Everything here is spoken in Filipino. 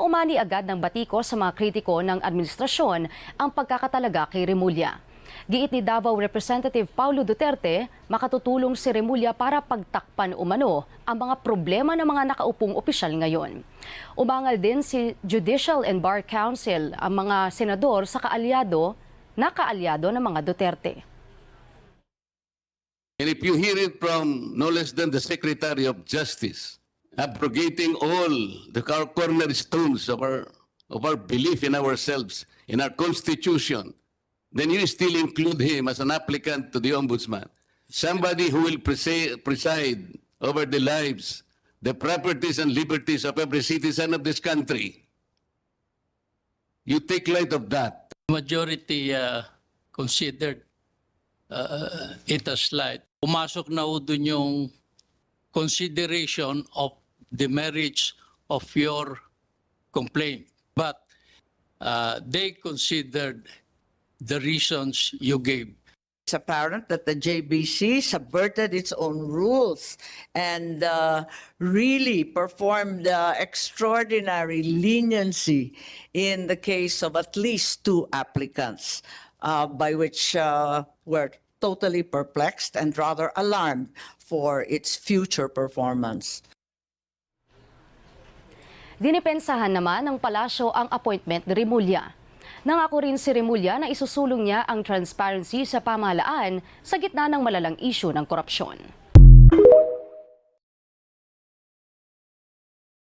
Naumani agad ng batiko sa mga kritiko ng administrasyon ang pagkakatalaga kay Remulla. Giit ni Davao Representative Paulo Duterte, makatutulong si Remulla para pagtakpan umano ang mga problema ng mga nakaupong opisyal ngayon. Umangal din si Judicial and Bar Council, ang mga senador sa nakaalyado ng mga Duterte. And if you hear it from no less than the Secretary of Justice, abrogating all the cornerstones of our belief in ourselves, in our Constitution, then you still include him as an applicant to the Ombudsman. Somebody who will preside over the lives, the properties and liberties of every citizen of this country. You take light of that. Majority considered it as slight. Pumasok na ho dun yung consideration of the merits of your complaint. But they considered the reasons you gave. It's apparent that the JBC subverted its own rules and really performed extraordinary leniency in the case of at least 2 applicants, by which we're totally perplexed and rather alarmed for its future performance. Dinipensahan naman ng palasyo ang appointment ni Remulla. Nangako rin si Remulla na isusulong niya ang transparency sa pamahalaan sa gitna ng malalang isyu ng korupsyon.